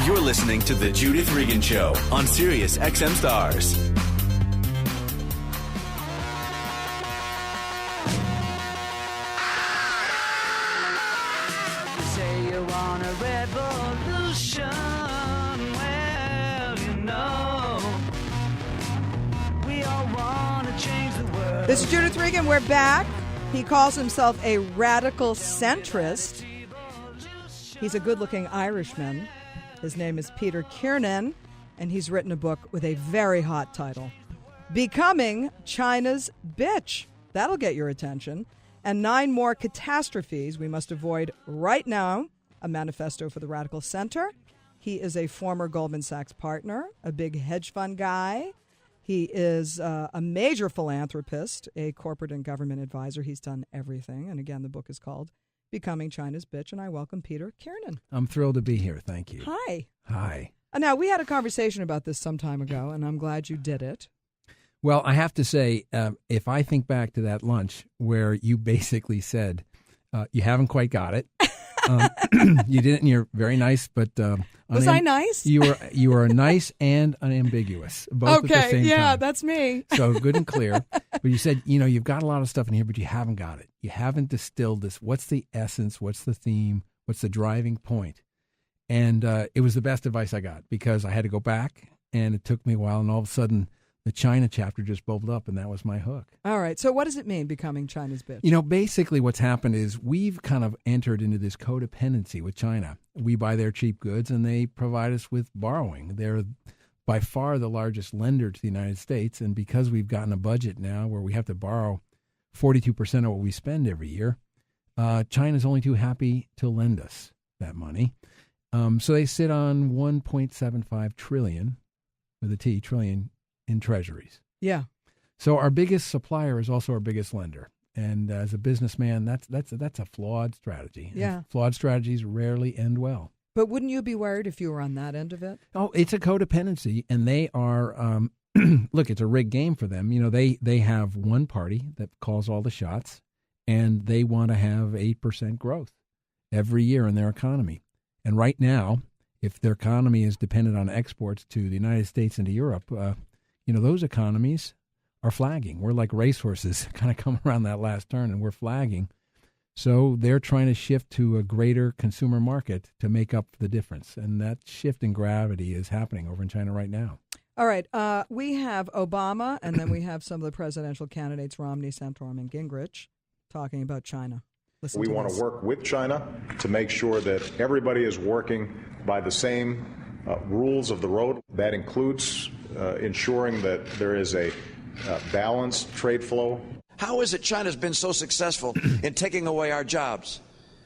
You're listening to The Judith Regan Show on Sirius XM Stars. Say you want a revolution. Well, you know, we all want to change the world. This is Judith Regan. We're back. He calls himself a radical centrist. He's a good-looking Irishman. His name is Peter Kiernan, and he's written a book with a very hot title, Becoming China's Bitch. That'll get your attention. And 9 more catastrophes we must avoid right now, a manifesto for the radical center. He is a former Goldman Sachs partner, a big hedge fund guy. He is a major philanthropist, a corporate and government advisor. He's done everything. And again, the book is called Becoming China's Bitch, and I welcome Peter Kiernan. I'm thrilled to be here. Thank you. Hi. Hi. Now, we had a conversation about this some time ago, and I'm glad you did it. Well, I have to say, if I think back to that lunch where you basically said, you haven't quite got it. You didn't, and you're very nice, but... Was I nice? You were nice and unambiguous, both at the same time. Yeah, that's me. So good and clear. But you said, you've got a lot of stuff in here, but you haven't got it. You haven't distilled this. What's the essence? What's the theme? What's the driving point? And it was the best advice I got because I had to go back, and it took me a while, and all of a sudden the China chapter just bubbled up, and that was my hook. All right. So what does it mean, becoming China's bitch? Basically what's happened is we've kind of entered into this codependency with China. We buy their cheap goods, and they provide us with borrowing. They're by far the largest lender to the United States, and because we've gotten a budget now where we have to borrow 42% of what we spend every year, China's only too happy to lend us that money. So they sit on $1.75 trillion, with a T, trillion, in treasuries. Yeah. So our biggest supplier is also our biggest lender. And as a businessman, that's a flawed strategy. Yeah. And flawed strategies rarely end well. But wouldn't you be worried if you were on that end of it? Oh, it's a codependency, and they are, look, it's a rigged game for them. They have one party that calls all the shots, and they want to have 8% growth every year in their economy. And right now, if their economy is dependent on exports to the United States and to Europe, those economies are flagging. We're like racehorses kind of come around that last turn, and we're flagging. So they're trying to shift to a greater consumer market to make up the difference. And that shift in gravity is happening over in China right now. All right. We have Obama, and then we have some of the presidential candidates, Romney, Santorum, and Gingrich, talking about China. We want to work with China to make sure that everybody is working by the same rules of the road. That includes ensuring that there is a balanced trade flow. How is it China's been so successful in taking away our jobs?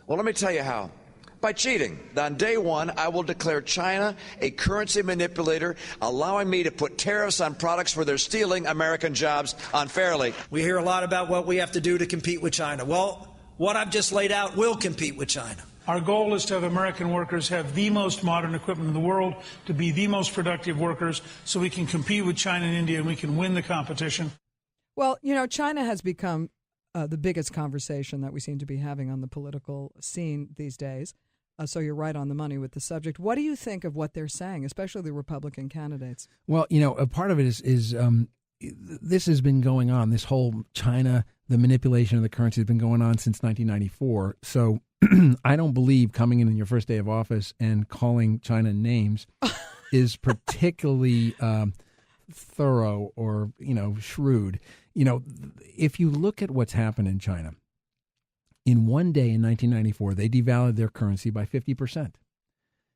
Well, let me tell you how. By cheating. On day one, I will declare China a currency manipulator, allowing me to put tariffs on products where they're stealing American jobs unfairly. We hear a lot about what we have to do to compete with China. Well, what I've just laid out will compete with China. Our goal is to have American workers have the most modern equipment in the world, to be the most productive workers, so we can compete with China and India and we can win the competition. Well, China has become the biggest conversation that we seem to be having on the political scene these days. So you're right on the money with the subject. What do you think of what they're saying, especially the Republican candidates? Well, a part of it is this has been going on. This whole China, the manipulation of the currency has been going on since 1994. So I don't believe coming in your first day of office and calling China names is particularly thorough or, shrewd. If you look at what's happened in China, in one day in 1994, they devalued their currency by 50%.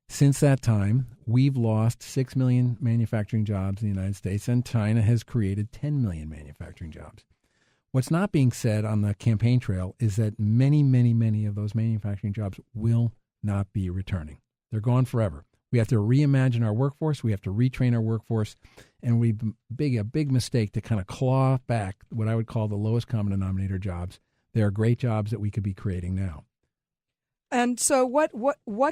Since that time, we've lost 6 million manufacturing jobs in the United States, and China has created 10 million manufacturing jobs. What's not being said on the campaign trail is that many, many, many of those manufacturing jobs will not be returning. They're gone forever. We have to reimagine our workforce. We have to retrain our workforce. And we've a big mistake to kind of claw back what I would call the lowest common denominator jobs. There are great jobs that we could be creating now. And so what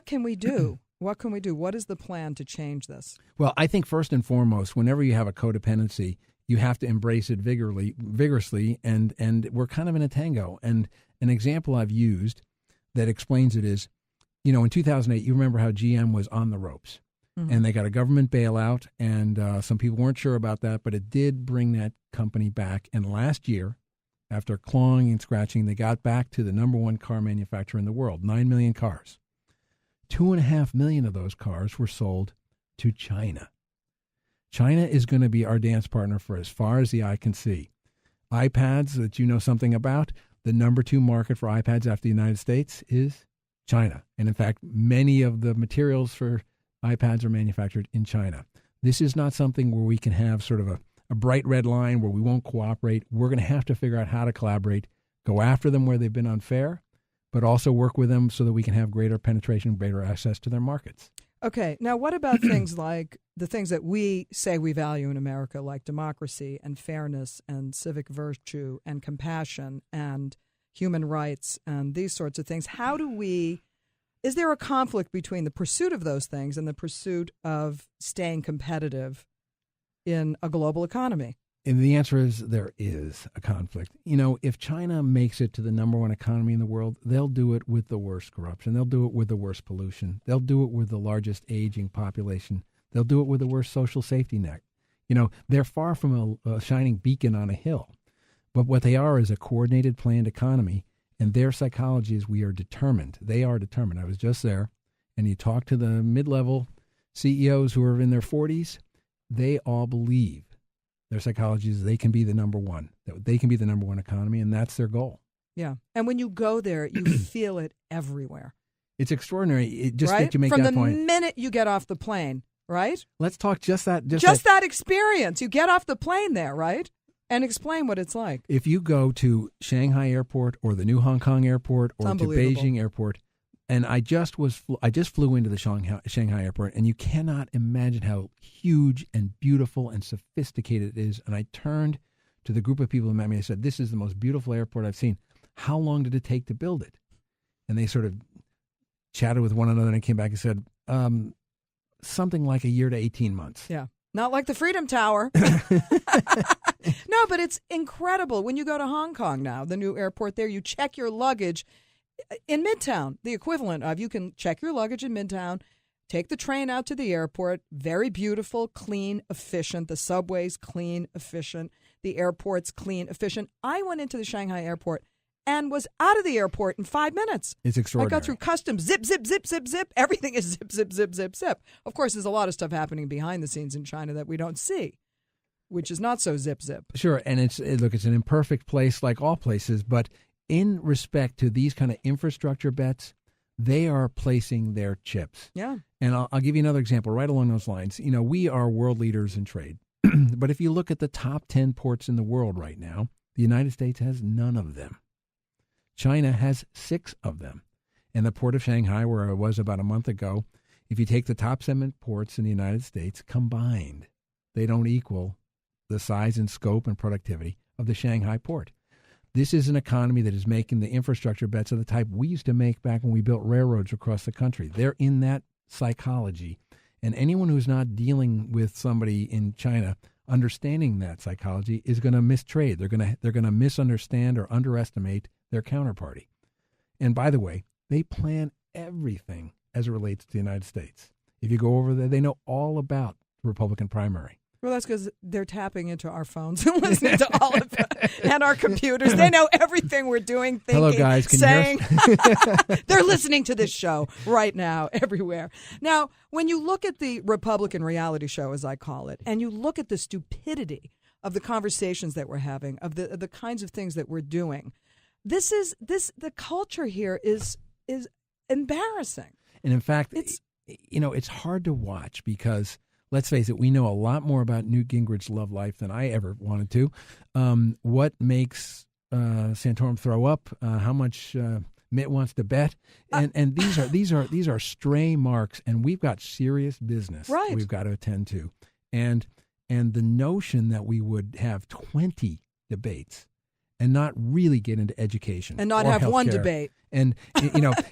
can we do? What can we do? What is the plan to change this? Well, I think first and foremost, whenever you have a codependency, you have to embrace it vigorously, and we're kind of in a tango. And an example I've used that explains it is, in 2008, you remember how GM was on the ropes. and they got a government bailout, and some people weren't sure about that, but it did bring that company back. And last year, after clawing and scratching, they got back to the number one car manufacturer in the world, 9 million cars. 2.5 million of those cars were sold to China. China is going to be our dance partner for as far as the eye can see. iPads that you know something about, the number 2 market for iPads after the United States is China. And in fact, many of the materials for iPads are manufactured in China. This is not something where we can have sort of a bright red line where we won't cooperate. We're going to have to figure out how to collaborate, go after them where they've been unfair, but also work with them so that we can have greater penetration, greater access to their markets. Okay. Now, what about things like the things that we say we value in America, like democracy and fairness and civic virtue and compassion and human rights and these sorts of things? Is there a conflict between the pursuit of those things and the pursuit of staying competitive in a global economy? And the answer is there is a conflict. You know, if China makes it to the number one economy in the world, they'll do it with the worst corruption. They'll do it with the worst pollution. They'll do it with the largest aging population. They'll do it with the worst social safety net. You know, they're far from a shining beacon on a hill. But what they are is a coordinated, planned economy. And their psychology is we are determined. They are determined. I was just there, and you talk to the mid-level CEOs who are in their 40s, they all believe their psychology is they can be the number one, that they can be the number one economy, and that's their goal. Yeah. And when you go there, you feel it everywhere. It's extraordinary. Just right? to make From that point. From the minute you get off the plane, right? Let's talk just that experience. You get off the plane there, right? And explain what it's like. If you go to Shanghai Airport or the new Hong Kong Airport or to Beijing Airport, and I just flew into the Shanghai Airport, and you cannot imagine how huge and beautiful and sophisticated it is. And I turned to the group of people who met me. I said, "This is the most beautiful airport I've seen. How long did it take to build it?" And they sort of chatted with one another, and I came back and said, "Something like a year to 18 months." Yeah. Not like the Freedom Tower. No, but it's incredible. When you go to Hong Kong now, the new airport there, you check your luggage in Midtown, the equivalent of you can check your luggage in Midtown, take the train out to the airport, very beautiful, clean, efficient. The subway's clean, efficient. The airport's clean, efficient. I went into the Shanghai airport and was out of the airport in 5 minutes. It's extraordinary. I got through customs, zip, zip, zip, zip, zip. Everything is zip, zip, zip, zip, zip. Of course, there's a lot of stuff happening behind the scenes in China that we don't see, which is not so zip, zip. Sure, and it's an imperfect place like all places, but in respect to these kind of infrastructure bets, they are placing their chips. Yeah. And I'll give you another example right along those lines. You know, we are world leaders in trade, but if you look at the top 10 ports in the world right now, the United States has none of them. China has 6 of them. And the port of Shanghai, where I was about a month ago, if you take the top 7 ports in the United States combined, they don't equal the size and scope and productivity of the Shanghai port. This is an economy that is making the infrastructure bets of the type we used to make back when we built railroads across the country. They're in that psychology. And anyone who's not dealing with somebody in China understanding that psychology is going to mistrade. They're going to misunderstand or underestimate their counterparty. And by the way, they plan everything as it relates to the United States. If you go over there, they know all about the Republican primary. Well, that's because they're tapping into our phones and listening to all of it, and our computers. They know everything we're doing, thinking, hello, guys. Can saying. You hear us? They're listening to this show right now, everywhere. Now, when you look at the Republican reality show, as I call it, and you look at the stupidity of the conversations that we're having, of the kinds of things that we're doing, the culture here is embarrassing. And in fact, it's hard to watch because, let's face it, we know a lot more about Newt Gingrich's love life than I ever wanted to. What makes Santorum throw up? How much Mitt wants to bet? And these are stray marks, and we've got serious business we've got to attend to. And the notion that we would have 20 debates and not really get into education and not or have healthcare. One debate. And,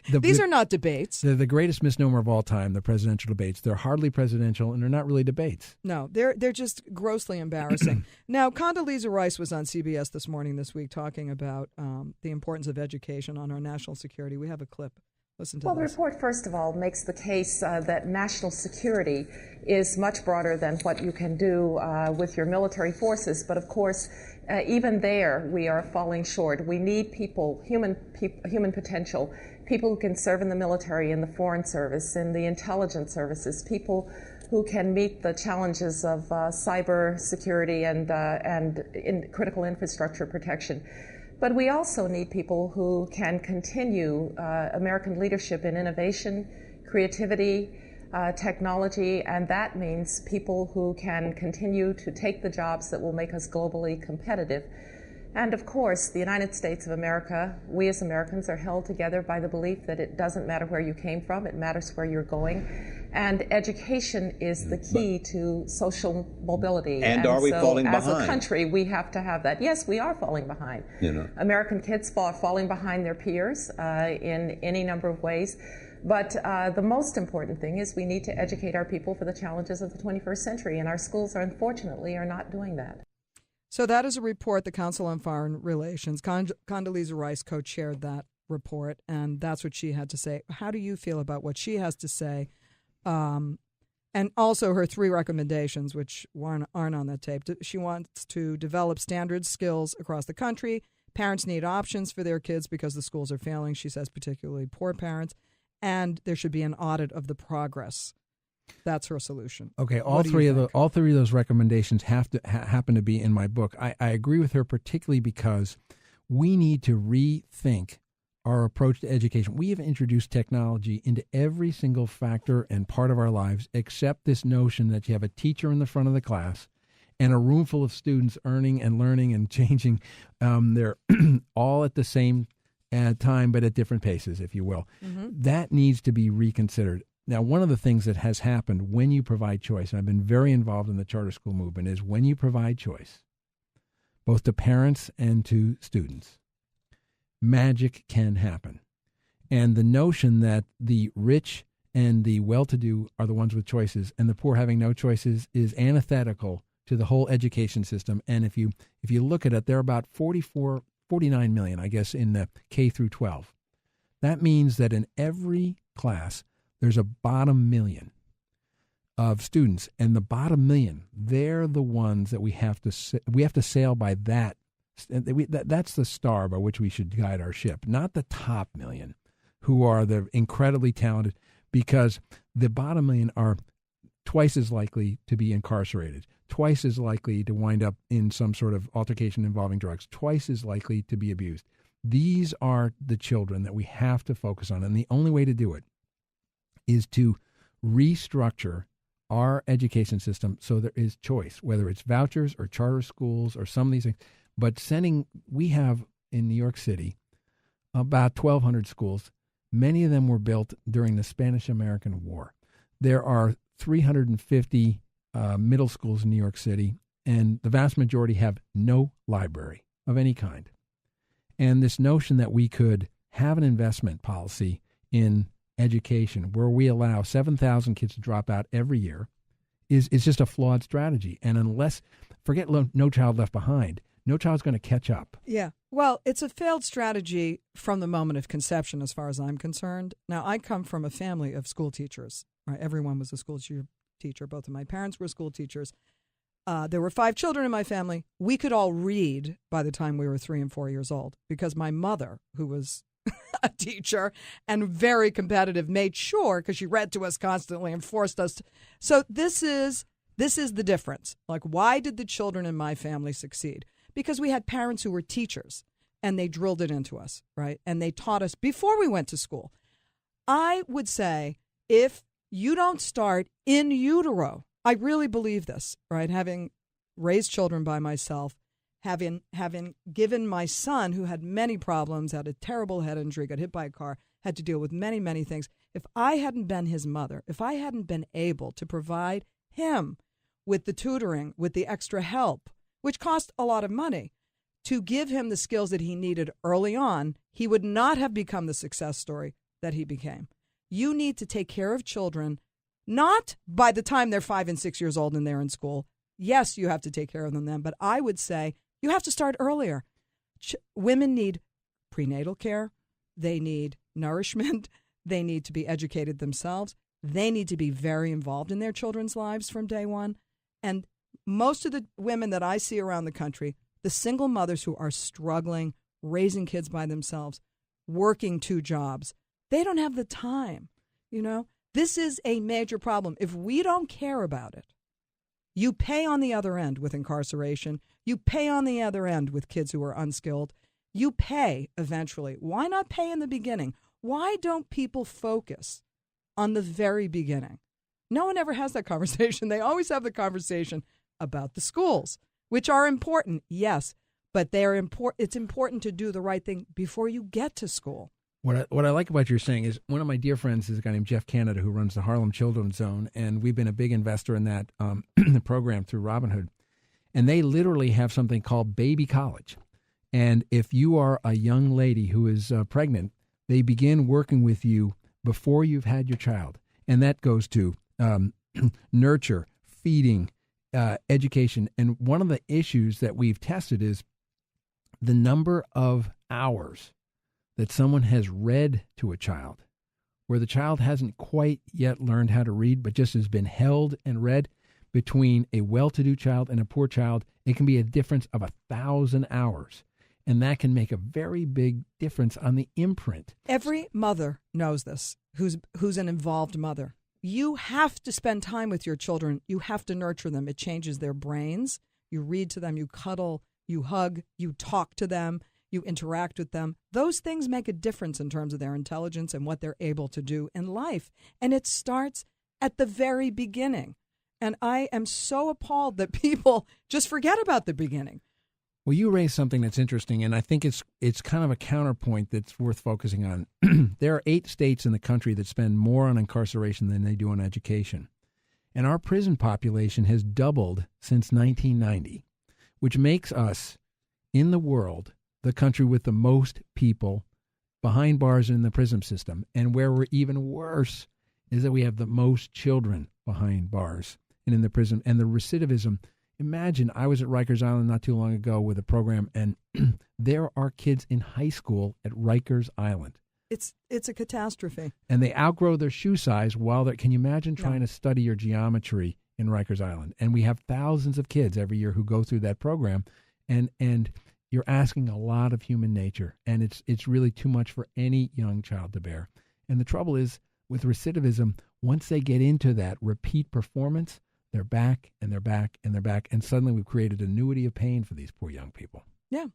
these are not debates. They're the greatest misnomer of all time, the presidential debates. They're hardly presidential, and they're not really debates. No, they're just grossly embarrassing. Now, Condoleezza Rice was on CBS this week talking about the importance of education on our national security. We have a clip Listen to Well, the this. report, first of all, makes the case that national security is much broader than what you can do with your military forces. But of course, even there, we are falling short. We need people, human potential, people who can serve in the military, in the foreign service, in the intelligence services, people who can meet the challenges of cyber security and in critical infrastructure protection. But we also need people who can continue American leadership in innovation, creativity, technology, and that means people who can continue to take the jobs that will make us globally competitive. And of course, the United States of America, we as Americans are held together by the belief that it doesn't matter where you came from, it matters where you're going. And education is the key to social mobility. And are we falling behind? As a country, we have to have that. Yes, we are falling behind. American kids are falling behind their peers in any number of ways. But the most important thing is we need to educate our people for the challenges of the 21st century, and our schools, unfortunately, are not doing that. So that is a report. The Council on Foreign Relations, Condoleezza Rice co-chaired that report, and that's what she had to say. How do you feel about what she has to say? And also her 3 recommendations, which aren't on that tape. She wants to develop standard skills across the country. Parents need options for their kids because the schools are failing, she says, particularly poor parents. And there should be an audit of the progress. That's her solution. Okay, all three of those recommendations happen to be in my book. I agree with her particularly because we need to rethink our approach to education. We have introduced technology into every single factor and part of our lives, except this notion that you have a teacher in the front of the class and a room full of students earning and learning and changing. They're all at the same time, but at different paces, if you will. That needs to be reconsidered. Now, one of the things that has happened when you provide choice, and I've been very involved in the charter school movement, is when you provide choice, both to parents and to students, magic can happen. And the notion that the rich and the well-to-do are the ones with choices and the poor having no choices is antithetical to the whole education system. And if you look at it, there are about 49 million, I guess, in the K through 12. That means that in every class, there's a bottom million of students, and the bottom million, they're the ones that we have to sail by that. That's the star by which we should guide our ship, not the top million, who are the incredibly talented, because the bottom million are twice as likely to be incarcerated, twice as likely to wind up in some sort of altercation involving drugs, twice as likely to be abused. These are the children that we have to focus on, and the only way to do it is to restructure our education system so there is choice, whether it's vouchers or charter schools or some of these things. But we have in New York City about 1,200 schools. Many of them were built during the Spanish-American War. There are 350 middle schools in New York City, and the vast majority have no library of any kind. And this notion that we could have an investment policy in education where we allow 7,000 kids to drop out every year is just a flawed strategy. And forget No Child Left Behind, no child's going to catch up. Yeah. Well, it's a failed strategy from the moment of conception, as far as I'm concerned. Now, I come from a family of school teachers. Right? Everyone was a school teacher. Both of my parents were school teachers. There were 5 children in my family. We could all read by the time we were 3 and 4 years old because my mother, who was a teacher and very competitive, made sure, because she read to us constantly and forced us to. So this is the difference. Like, why did the children in my family succeed? Because we had parents who were teachers and they drilled it into us, right? And they taught us before we went to school. I would say if you don't start in utero, I really believe this, right? Having raised children by myself, having given my son, who had many problems, had a terrible head injury, got hit by a car, had to deal with many, many things. If I hadn't been his mother, if I hadn't been able to provide him with the tutoring, with the extra help, which cost a lot of money, to give him the skills that he needed early on, he would not have become the success story that he became. You need to take care of children, not by the time they're 5 and 6 years old and they're in school. Yes, you have to take care of them then, but I would say you have to start earlier. Women need prenatal care. They need nourishment. They need to be educated themselves. They need to be very involved in their children's lives from day one. And most of the women that I see around the country, the single mothers who are struggling, raising kids by themselves, working 2 jobs, they don't have the time. This is a major problem. If we don't care about it, you pay on the other end with incarceration. You pay on the other end with kids who are unskilled. You pay eventually. Why not pay in the beginning? Why don't people focus on the very beginning? No one ever has that conversation. They always have the conversation about the schools, which are important, yes, but it's important to do the right thing before you get to school. What I like about what you're saying is one of my dear friends is a guy named Jeff Canada who runs the Harlem Children's Zone, and we've been a big investor in that program through Robinhood. And they literally have something called Baby College. And if you are a young lady who is pregnant, they begin working with you before you've had your child. And that goes to nurture, feeding, education. And one of the issues that we've tested is the number of hours that someone has read to a child, where the child hasn't quite yet learned how to read, but just has been held and read. Between a well-to-do child and a poor child, it can be a difference of 1,000 hours. And that can make a very big difference on the imprint. Every mother knows this, who's an involved mother. You have to spend time with your children. You have to nurture them. It changes their brains. You read to them, you cuddle, you hug, you talk to them, you interact with them. Those things make a difference in terms of their intelligence and what they're able to do in life. And it starts at the very beginning. And I am so appalled that people just forget about the beginning. Well, you raised something that's interesting, and I think it's kind of a counterpoint that's worth focusing on. There are 8 states in the country that spend more on incarceration than they do on education. And our prison population has doubled since 1990, which makes us, in the world, the country with the most people behind bars in the prison system. And where we're even worse is that we have the most children behind bars and in the prison. And the recidivism, imagine, I was at Rikers Island not too long ago with a program, and there are kids in high school at Rikers Island. It's a catastrophe. And they outgrow their shoe size while they're, can you imagine trying to study your geometry in Rikers Island? And we have thousands of kids every year who go through that program, and you're asking a lot of human nature, and it's really too much for any young child to bear. And the trouble is, with recidivism, once they get into that repeat performance, they're back and they're back and they're back. And suddenly we've created an annuity of pain for these poor young people. Yeah.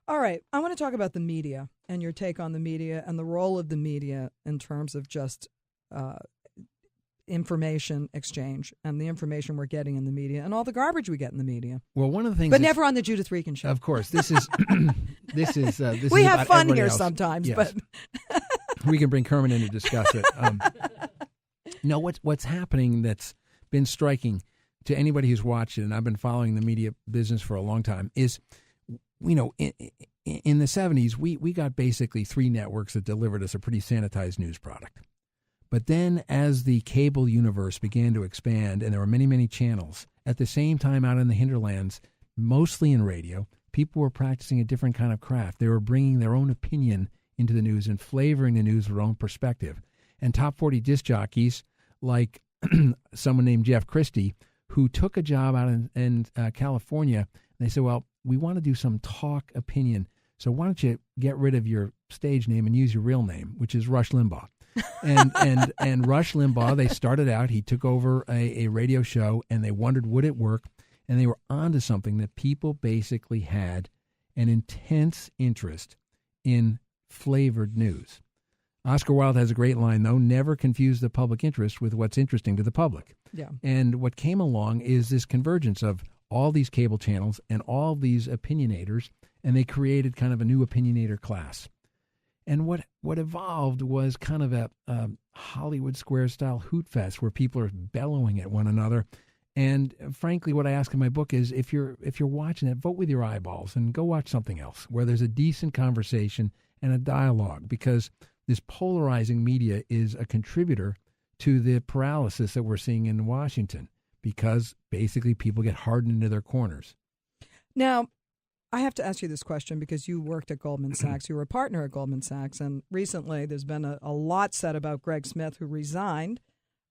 All right. I want to talk about the media and your take on the media and the role of the media in terms of just information exchange and the information we're getting in the media and all the garbage we get in the media. Well, one of the things, but never on the Judith Regan Show. Of course, this is this we is have fun here else. sometimes, yes. But we can bring Kermit in to discuss it. No, what's happening that's been striking to anybody who's watched it, and I've been following the media business for a long time, is, in the 70s, we got basically 3 networks that delivered us a pretty sanitized news product. But then as the cable universe began to expand, and there were many, many channels, at the same time out in the hinterlands, mostly in radio, people were practicing a different kind of craft. They were bringing their own opinion into the news and flavoring the news with their own perspective. And top 40 disc jockeys like someone named Jeff Christie, who took a job out in California, and they said, well, we want to do some talk opinion, so why don't you get rid of your stage name and use your real name, which is Rush Limbaugh. And Rush Limbaugh, they started out, he took over a radio show, and they wondered, would it work? And they were onto something, that people basically had an intense interest in flavored news. Oscar Wilde has a great line, though: never confuse the public interest with what's interesting to the public. Yeah. And what came along is this convergence of all these cable channels and all these opinionators, and they created kind of a new opinionator class. And what evolved was kind of a Hollywood Square-style hoot fest where people are bellowing at one another. And frankly, what I ask in my book is, if you're watching it, vote with your eyeballs and go watch something else where there's a decent conversation and a dialogue, because this polarizing media is a contributor to the paralysis that we're seeing in Washington, because basically people get hardened into their corners. Now, I have to ask you this question because you worked at Goldman Sachs. You were a partner at Goldman Sachs. And recently there's been a lot said about Greg Smith, who resigned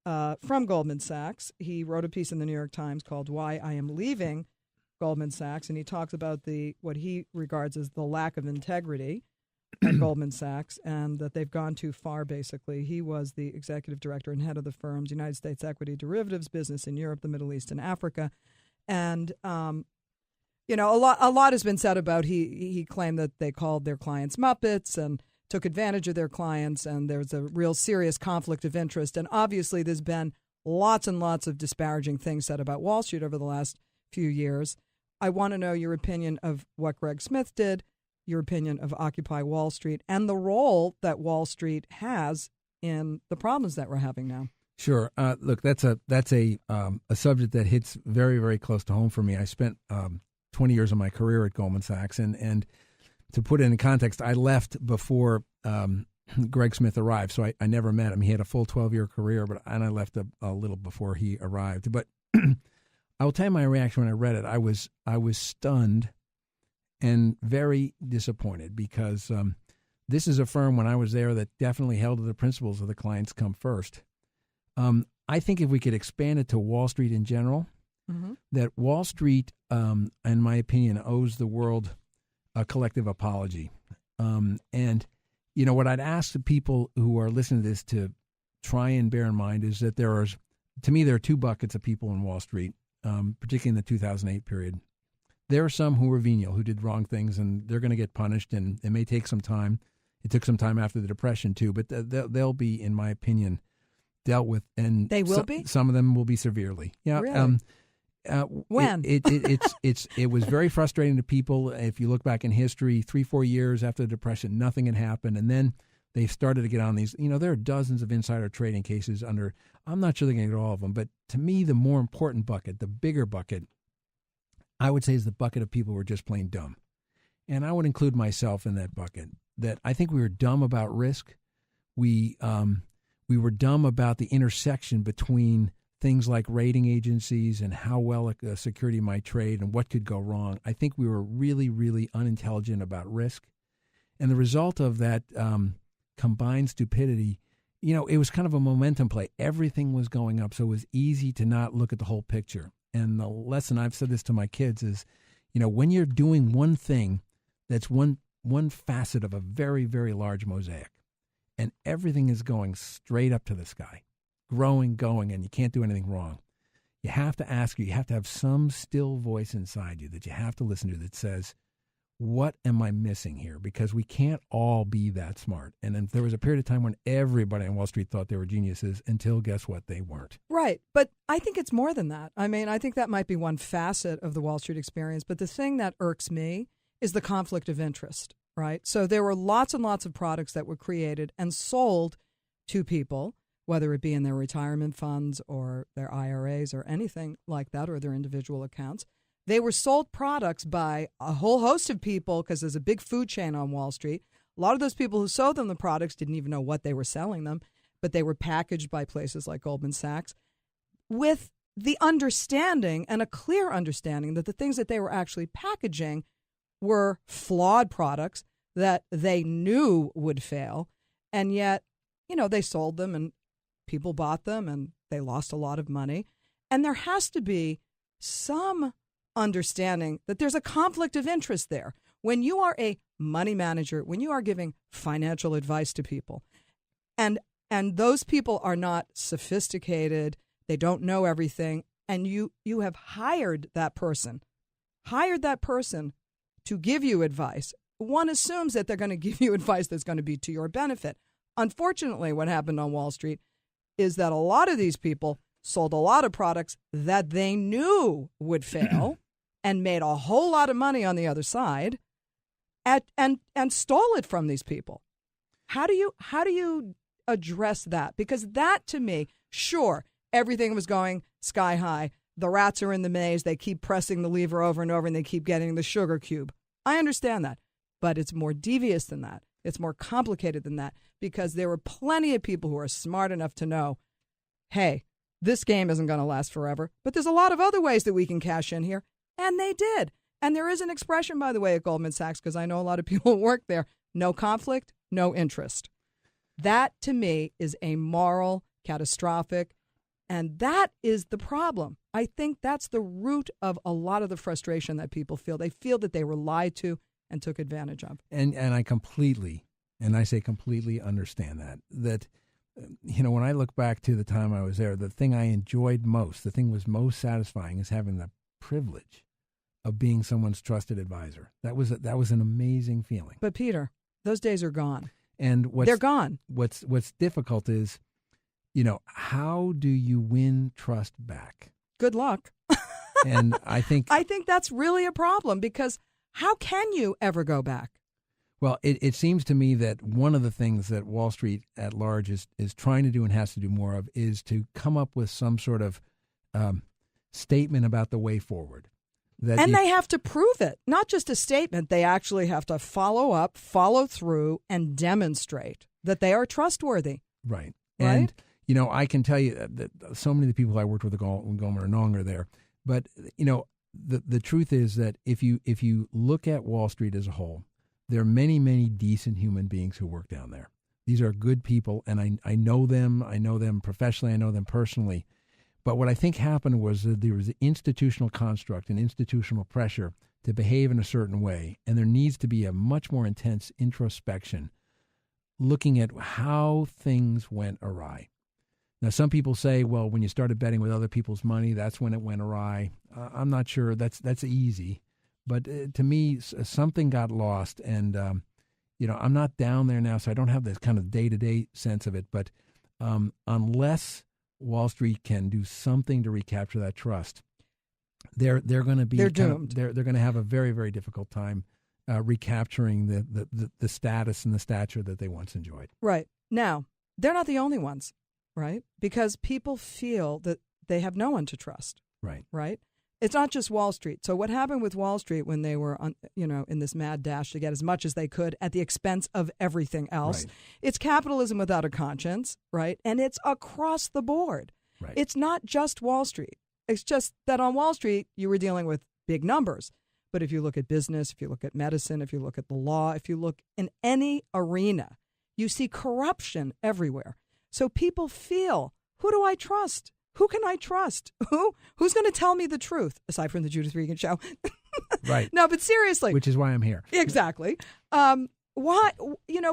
from Goldman Sachs. He wrote a piece in the New York Times called Why I Am Leaving Goldman Sachs. And he talks about what he regards as the lack of integrity at Goldman Sachs, and that they've gone too far, basically. He was the executive director and head of the firm's United States equity derivatives business in Europe, the Middle East, and Africa. And, a lot has been said about he claimed that they called their clients Muppets and took advantage of their clients, and there's a real serious conflict of interest. And obviously there's been lots and lots of disparaging things said about Wall Street over the last few years. I want to know your opinion of what Greg Smith did, your opinion of Occupy Wall Street, and the role that Wall Street has in the problems that we're having now. Sure. Look, that's a subject that hits very, very close to home for me. I spent 20 years of my career at Goldman Sachs, and to put it in context, I left before Greg Smith arrived, so I never met him. He had a full 12-year career, and I left a little before he arrived. But I will tell you my reaction when I read it. I was stunned and very disappointed because this is a firm, when I was there, that definitely held to the principles of the clients come first. I think if we could expand it to Wall Street in general, that Wall Street, in my opinion, owes the world a collective apology. And, what I'd ask the people who are listening to this to try and bear in mind is that there are two buckets of people in Wall Street, particularly in the 2008 period. There are some who were venial, who did wrong things, and they're going to get punished, and it may take some time. It took some time after the Depression, too, but they'll be, in my opinion, dealt with. And they will be? Some of them will be severely. Yeah. Really? When? It was very frustrating to people. If you look back in history, 3-4 years after the Depression, nothing had happened, and then they started to get on these. There are dozens of insider trading cases under. I'm not sure they're going to get all of them, but to me, the more important bucket, the bigger bucket, I would say, is the bucket of people who are just plain dumb. And I would include myself in that bucket, that I think we were dumb about risk. We were dumb about the intersection between things like rating agencies and how well a security might trade and what could go wrong. I think we were really, really unintelligent about risk. And the result of that combined stupidity, it was kind of a momentum play. Everything was going up, so it was easy to not look at the whole picture. And the lesson, I've said this to my kids, is, when you're doing one thing that's one facet of a very, very large mosaic, and everything is going straight up to the sky, going, and you can't do anything wrong, you have to have some still voice inside you that you have to listen to that says, what am I missing here? Because we can't all be that smart. And then there was a period of time when everybody on Wall Street thought they were geniuses until, guess what, they weren't. Right. But I think it's more than that. I mean, I think that might be one facet of the Wall Street experience. But the thing that irks me is the conflict of interest, right? So there were lots and lots of products that were created and sold to people, whether it be in their retirement funds or their IRAs or anything like that, or their individual accounts. They were sold products by a whole host of people because there's a big food chain on Wall Street. A lot of those people who sold them the products didn't even know what they were selling them, but they were packaged by places like Goldman Sachs with the understanding, and a clear understanding, that the things that they were actually packaging were flawed products that they knew would fail. And yet, they sold them and people bought them and they lost a lot of money. And there has to be some understanding that there's a conflict of interest there. When you are a money manager, when you are giving financial advice to people, and those people are not sophisticated, they don't know everything, and you have hired that person to give you advice, one assumes that they're going to give you advice that's going to be to your benefit. Unfortunately, what happened on Wall Street is that a lot of these people sold a lot of products that they knew would fail and made a whole lot of money on the other side and stole it from these people. How do you address that? Because that, to me, sure, everything was going sky high. The rats are in the maze. They keep pressing the lever over and over, and they keep getting the sugar cube. I understand that. But it's more devious than that. It's more complicated than that, because there were plenty of people who are smart enough to know, hey, this game isn't going to last forever, but there's a lot of other ways that we can cash in here. And they did. And there is an expression, by the way, at Goldman Sachs, because I know a lot of people work there, no conflict, no interest. That, to me, is amoral, catastrophic, and that is the problem. I think that's the root of a lot of the frustration that people feel. They feel that they were lied to and took advantage of. And I completely, and I say completely, understand that, when I look back to the time I was there, the thing I enjoyed most, the thing was most satisfying is having the privilege of being someone's trusted advisor. That was an amazing feeling. But Peter, those days are gone. And they're gone. What's difficult is, how do you win trust back? Good luck. And I think that's really a problem, because how can you ever go back? Well, it seems to me that one of the things that Wall Street at large is trying to do and has to do more of is to come up with some sort of statement about the way forward. They have to prove it, not just a statement. They actually have to follow up, follow through, and demonstrate that they are trustworthy. Right. Right? And, I can tell you that so many of the people I worked with at Goldman or Nong are there. But, the truth is that if you look at Wall Street as a whole, there are many, many decent human beings who work down there. These are good people, and I know them. I know them professionally. I know them personally. But what I think happened was that there was an institutional construct and institutional pressure to behave in a certain way, and there needs to be a much more intense introspection looking at how things went awry. Now, some people say, well, when you started betting with other people's money, that's when it went awry. I'm not sure that's easy. But to me, something got lost, and, I'm not down there now, so I don't have this kind of day-to-day sense of it. But unless Wall Street can do something to recapture that trust, they're going to be doomed. They're going to have a very, very difficult time recapturing the status and the stature that they once enjoyed. Right. Now, they're not the only ones, right? Because people feel that they have no one to trust. Right. Right? It's not just Wall Street. So what happened with Wall Street when they were in this mad dash to get as much as they could at the expense of everything else? Right. It's capitalism without a conscience, right? And it's across the board. Right. It's not just Wall Street. It's just that on Wall Street, you were dealing with big numbers. But if you look at business, if you look at medicine, if you look at the law, if you look in any arena, you see corruption everywhere. So people feel, who do I trust? Who can I trust? Who's going to tell me the truth, aside from the Judith Regan show? Right. No, but seriously. Which is why I'm here. Exactly. Why?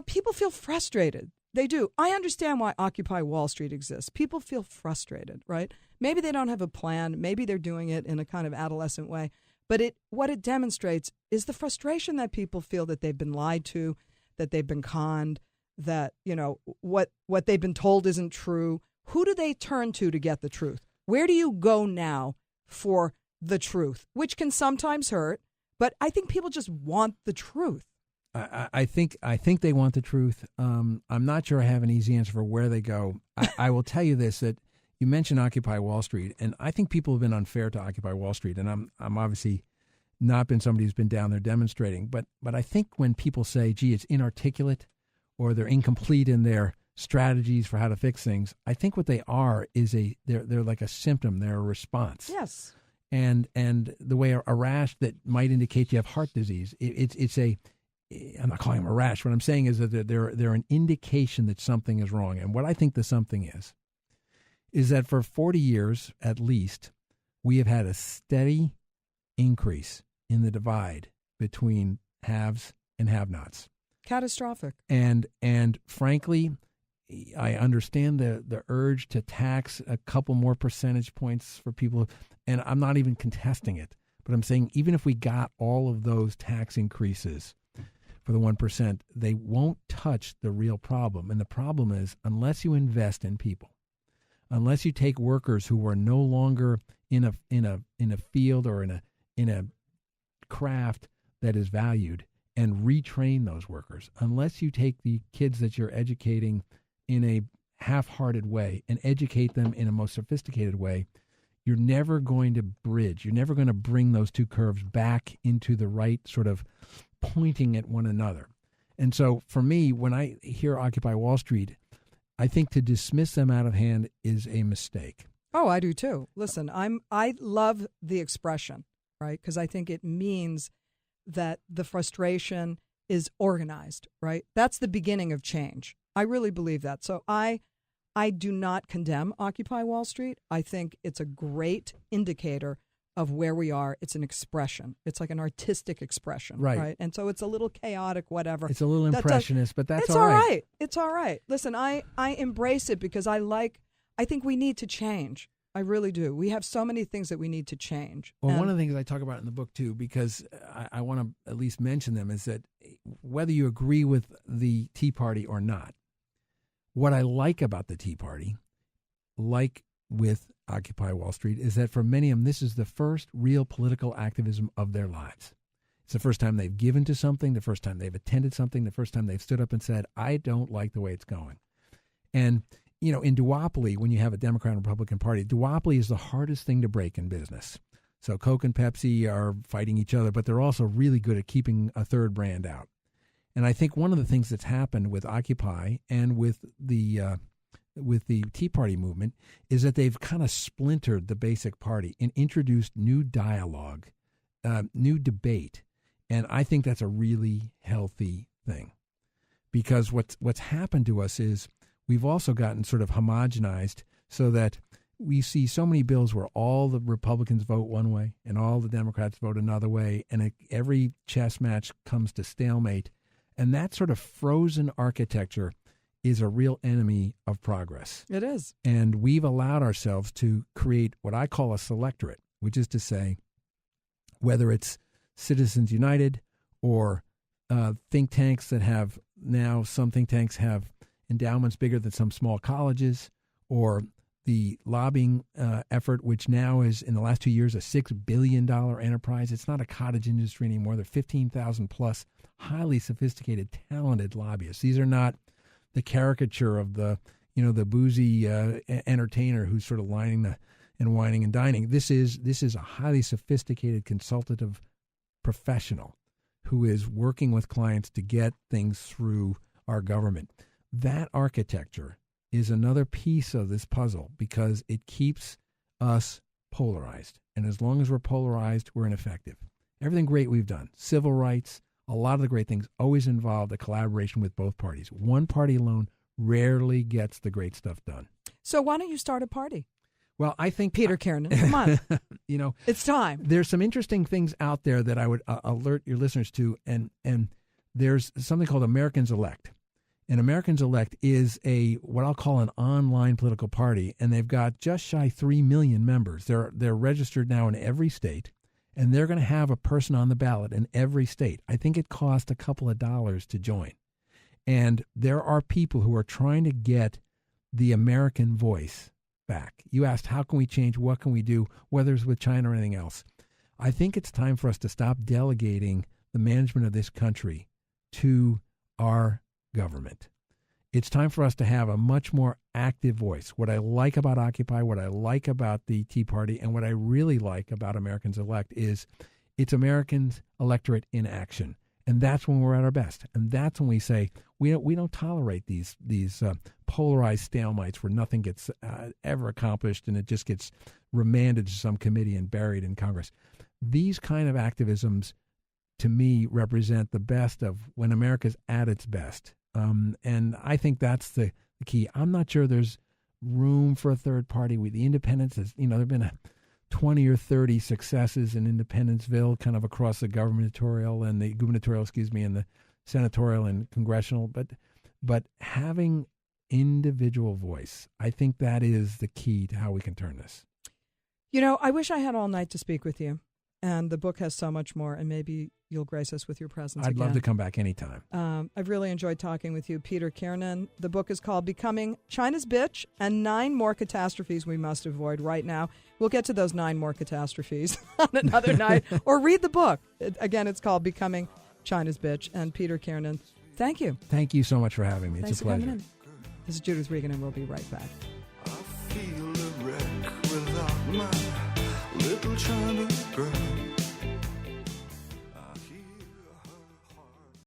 People feel frustrated. They do. I understand why Occupy Wall Street exists. People feel frustrated, right? Maybe they don't have a plan. Maybe they're doing it in a kind of adolescent way. But what it demonstrates is the frustration that people feel that they've been lied to, that they've been conned, that, what they've been told isn't true. Who do they turn to get the truth? Where do you go now for the truth, which can sometimes hurt, but I think people just want the truth. I think they want the truth. I'm not sure I have an easy answer for where they go. I will tell you this, that you mentioned Occupy Wall Street, and I think people have been unfair to Occupy Wall Street, and I'm obviously not been somebody who's been down there demonstrating, but I think when people say, gee, it's inarticulate or they're incomplete in their strategies for how to fix things, I think what they are is they're like a symptom, they're a response. Yes. And the way a rash that might indicate you have heart disease, I'm not calling them a rash. What I'm saying is that they're an indication that something is wrong. And what I think the something is that for 40 years at least, we have had a steady increase in the divide between haves and have-nots. Catastrophic. And frankly, I understand the urge to tax a couple more percentage points for people, and I'm not even contesting it. But I'm saying even if we got all of those tax increases for the 1%, they won't touch the real problem. And the problem is, unless you invest in people, unless you take workers who are no longer in a field or in a craft that is valued and retrain those workers, unless you take the kids that you're educating in a half-hearted way and educate them in a most sophisticated way, you're never going to bridge. You're never going to bring those two curves back into the right sort of pointing at one another. And so for me, when I hear Occupy Wall Street, I think to dismiss them out of hand is a mistake. Oh, I do too. Listen, I love the expression. right? Because I think it means that the frustration is organized, right? That's the beginning of change. I really believe that. So I do not condemn Occupy Wall Street. I think it's a great indicator of where we are. It's an expression. It's like an artistic expression, right? And so it's a little chaotic, whatever. It's a little impressionist, but that's all right. It's all right. Listen, I embrace it because I think we need to change. I really do. We have so many things that we need to change. Well, one of the things I talk about in the book, too, because I want to at least mention them, is that whether you agree with the Tea Party or not, what I like about the Tea Party, like with Occupy Wall Street, is that for many of them, this is the first real political activism of their lives. It's the first time they've given to something, the first time they've attended something, the first time they've stood up and said, I don't like the way it's going. And you know, in duopoly, when you have a Democrat and Republican Party, duopoly is the hardest thing to break in business. So Coke and Pepsi are fighting each other, but they're also really good at keeping a third brand out. And I think one of the things that's happened with Occupy and with the Tea Party movement is that they've kind of splintered the basic party and introduced new dialogue, new debate. And I think that's a really healthy thing, because what's happened to us is we've also gotten sort of homogenized so that we see so many bills where all the Republicans vote one way and all the Democrats vote another way, and every chess match comes to stalemate. And that sort of frozen architecture is a real enemy of progress. It is. And we've allowed ourselves to create what I call a selectorate, which is to say, whether it's Citizens United or think tanks that have now, some think tanks have endowments bigger than some small colleges, or the lobbying effort, which now is, in the last 2 years, a $6 billion enterprise. It's not a cottage industry anymore. There are 15,000 plus highly sophisticated, talented lobbyists. These are not the caricature of the boozy entertainer who's sort of lining and whining and dining. This is a highly sophisticated, consultative professional who is working with clients to get things through our government. That architecture is another piece of this puzzle because it keeps us polarized. And as long as we're polarized, we're ineffective. Everything great we've done, civil rights, a lot of the great things always involved a collaboration with both parties. One party alone rarely gets the great stuff done. So why don't you start a party? Well, I think Peter Kiernan, come on. It's time. There's some interesting things out there that I would alert your listeners to, and there's something called Americans Elect. And Americans Elect is what I'll call an online political party, and they've got just shy 3 million members. They're registered now in every state, and they're going to have a person on the ballot in every state. I think it costs a couple of dollars to join. And there are people who are trying to get the American voice back. You asked, how can we change? What can we do, whether it's with China or anything else? I think it's time for us to stop delegating the management of this country to our government. It's time for us to have a much more active voice. What I like about Occupy, what I like about the Tea Party, and what I really like about Americans Elect is it's Americans electorate in action. And that's when we're at our best. And that's when we say we don't tolerate these polarized stalemates where nothing gets ever accomplished and it just gets remanded to some committee and buried in Congress. These kind of activisms, to me, represent the best of when America's at its best. And I think that's the key. I'm not sure there's room for a third party. With the independents, there have been 20 or 30 successes in Independenceville, kind of across the gubernatorial and the senatorial and congressional. But having individual voice, I think that is the key to how we can turn this. I wish I had all night to speak with you. And the book has so much more, and maybe you'll grace us with your presence I'd love to come back anytime. I've really enjoyed talking with you, Peter Kiernan. The book is called Becoming China's Bitch and 9 More Catastrophes We Must Avoid Right now. We'll get to those 9 more catastrophes on another night, or read the book. Again, it's called Becoming China's Bitch. And Peter Kiernan, thank you. Thank you so much for having me. Thanks it's a pleasure. For coming in. This is Judith Regan, and we'll be right back. I feel a wreck without my little China girl.